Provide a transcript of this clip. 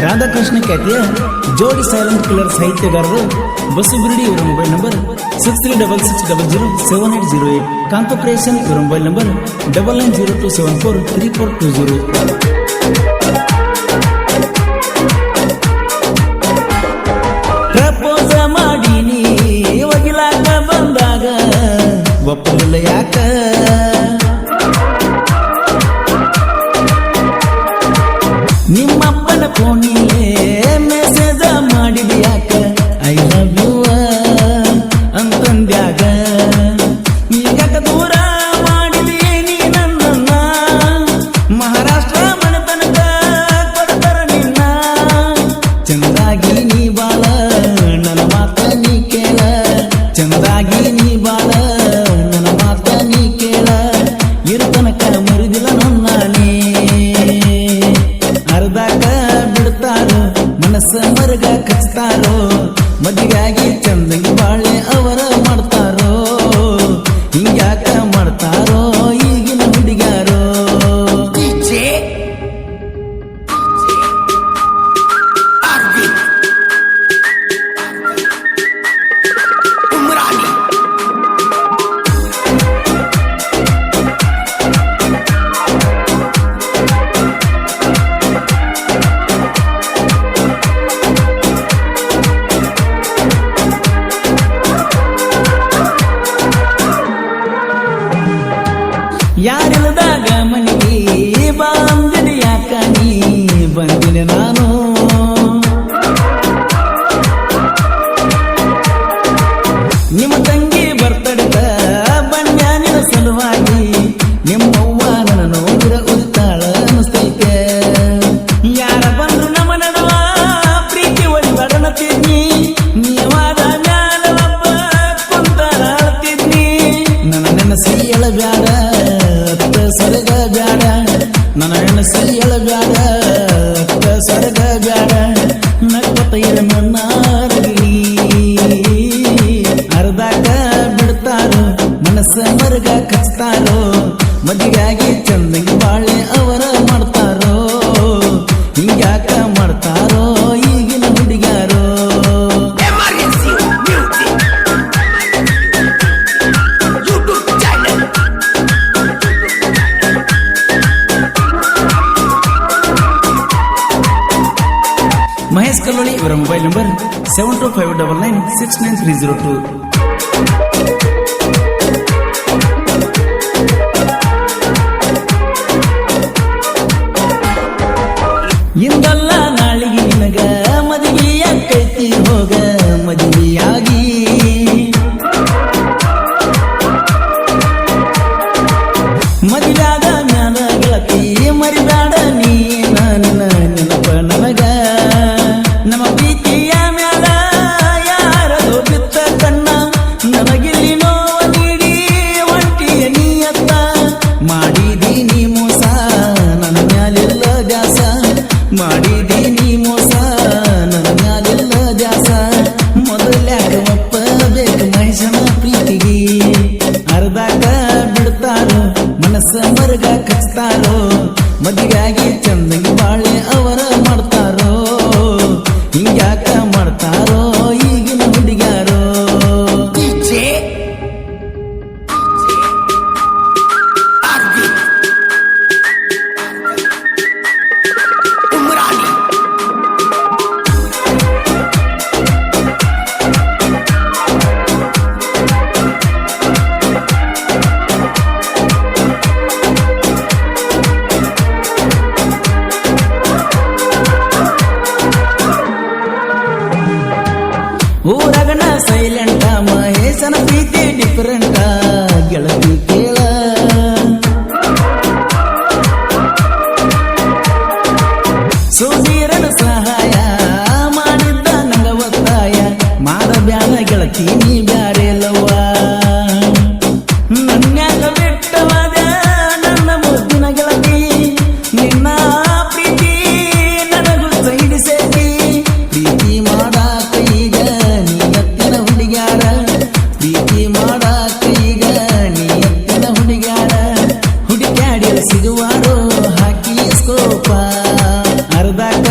ರಾಧಾಕೃಷ್ಣ ಖ್ಯಾತಿಯ ಜೋಡಿ silent killer ಸಾಹಿತ್ಯಗಾರರು ಬಸುಬಿರ್ಡಿ ಇವರ ಮೊಬೈಲ್ ನಂಬರ್ 6366007808. ಕಾಂತಪ್ರೇಷನ್ ಇವರ ಮೊಬೈಲ್ ನಂಬರ್ 9902743420. ಪ್ರಪೋಸ ಮಾಡೀನಿ ಒಗಿಲಾಕ ಬಂದಾಗ ಒಪ್ಪಲಿಲ್ಲ ಯಾಕ? ನಿಮ್ಮಪ್ಪನ ಫೋನಿಗೆ ಮೆಸೇಜ ಮಾಡಿದ ಯಾಕ? ಐ ಲವ್ ಯು ಅಂತಂದ್ಯಾಗ ಈಗಾಕ ದೂರ ಮಾಡಿದೆ ನೀ ನನ್ನ ಮಹಾರಾಷ್ಟ್ರ ಮನೆತನಕ ಕೊಡ್ತಾರ ನಿನ್ನ. ಚಂದಾಗಿ ನೀ ಬಾಳ ನನ್ನ ಮಾತ ನೀ ಕೇಳ, ಚಂದಾಗಿ ನೀ ಬಾಳ ನನ್ನ ಮಾತ ನೀ ಕೇಳ. ಇರುತನಕ ಮುರಿದಿಲ್ಲ ನನ್ನಾನೇ, ಅರ್ಧಾಕ ಬಿಡ್ತಾರೋ ಮನಸ್ಸ ಮರಗ ಕಚ್ತಾರೋ. ಮದುವೆಯಾಗಿ ಚಂದಂಗಿ ಬಾಳೆ ಅವರ ಮಾಡ್ತಾರೋ, ಹಿಂಗ್ಯಾಕ ಮಾಡ್ತಾರೋ ಈಗಿನ ಹುಡುಗ್ಯಾರೋ. ಯಾರಿಲ್ಲದಾಗ ಮನೆಗೆ ಬಂದಿನ ಯಾಕ ನೀ ಬಂದಿನ ನಾನು. ನಿಮ್ಮ ತಂಗಿ ಬರ್ತಡದ ಬನ್ಯಾನಿನ ಸಲುವಾಗಿ ನಿಮ್ಮವ್ವ ನನ್ನ ನೋಡಿರ ಉತ್ತಾಳ ಅನಿಸ್ತೈತೆ. ಯಾರ ಬಂದ್ರು ನಮ್ಮ ನಡುವ ಪ್ರೀತಿ ಒಳಿಬಡನ ತಿದ್ನಿ, ನೀವಾದ ಮ್ಯಾಲ ಒಬ್ಬ ಕುಂತಾರ ಅಳ್ತಿದ್ನಿ. ನನ್ನ ನೆನಸಿ ಎಳಬ್ಯಾಡ ಸರಗ ಬ್ಯಾಡ, ನನ್ನ ಹೆಣಸಿ ಎಳಬ್ಯಾಡ ಸರಗ ಬ್ಯಾಡ. ನಕ್ಕತೈರ ನನ್ನಾರಗಿ ಅರ್ಧಾಕ ಬಿಡ್ತಾರೋ ಮನಸ್ಸ ಮರಗ ಕಚ್ತಾರೋ. ಮದುವೆಯಾಗಿ ಚಂದಂಗಿ ಬಾಳೆ ಅವರ ಮಾಡ್ತಾರೋ, ಹಿಂಗ್ಯಾಕ ಮಾಡ್ತಾರೋ ಈಗಿನ ಹುಡುಗ್ಯಾರೋ. ಮಹೇಶ್ ಕಲ್ಲೋಳಿ ಇವರ ಮೊಬೈಲ್ ನಂಬರ್ 7259969302. ಇಂದಲ್ಲ ನಾಳಿಗೆ ನಿನಗ ಮದುವೆಯ ಕೈತಿ ಹೋಗ ಮದುವೆಯಾಗಿ. ಮದುವೆಯಾದ ಮ್ಯಾಲ ಗೆಳತಿ ಮರಿಬೇಡ ನೀ ನನ್ನ ನೆನಪ ನನಗ. ನಮ್ಮ ಪ್ರೀತಿಯ ಮ್ಯಾಲ ಯಾರದು ಬಿತ್ತ ಕಣ್ಣ, ನನಗಿಲ್ಲಿ ನೋವ ನೀಡಿ ಒಂಟಿಯ ನೀಯತ್ತ. ಮಾಡಿದೀನಿ ಮೋಸ ನನ್ನ ಮ್ಯಾಲೆಲ್ಲ ದ್ಯಾಸ, ಮಾಡಿದೀನಿ ಮೋಸ ನನ್ನ ಮ್ಯಾಲೆಲ್ಲ ದ್ಯಾಸ. ಮೊದಲ್ಯಾಕ ಒಪ್ಪಬೇಕು ಮನುಷ್ಯನ ಪ್ರೀತಿಗೆ, ಅರ್ಧಾಕ ಬಿಡ್ತಾರೋ ಮನಸ್ಸ ಮರಗ ಕಚ್ತಾರೋ. ಮದುವೆಯಾಗಿ ಚಂದಂಗಿ ಬಾಳೆ ಅವರ ಮಾಡ್ತಾರೋ, ಹಿಂಗ್ಯಾಕ ಮಾಡ್ತಾರೋ ಈಗಿನ ಹುಡುಗ್ಯಾರೋ. ಊರಗನ ಸೈಲೆಂಟ ಮಹೇಶನ ಪ್ರೀತಿ ಡಿಫರೆಂಟ ಗೆಳತಿ ಕೇಳ. ಸುಧೀರನ ಸಹಾಯ ಮಾಡಿದ್ದ ನಂಗ ಒತ್ತಾಯ, ಮಾಡಬ್ಯಾಡ ಗೆಳತಿ ನೀ ಬ್ಯಾರೆಲ್ಲವ್ವ. ನನ್ಯಾಕ ಬಿಟ್ಟವಾದ ನನ್ನ ಮುದ್ದಿನ ಗೆಳತಿ, ನಿನ್ನ ಪ್ರೀತಿ ನನಗೂ ಸೈಡಿಸೇತಿ. ಪ್ರೀತಿ ಮಾಡಾಕ ಈಗ ನೀ ಎತ್ತಿನ ಹುಡುಗ್ಯಾರ, ಪ್ರೀತಿ ಮಾಡಾಕ ಈಗ ನೀ ಎತ್ತಿನ ಹುಡುಗ್ಯಾರ. ಹುಡುಕ್ಯಾಡಿ ಸಿಗುವಾರೋ ಹಾಕಿ ಸ್ಕೋಪ, ಅರ್ಧಾಕ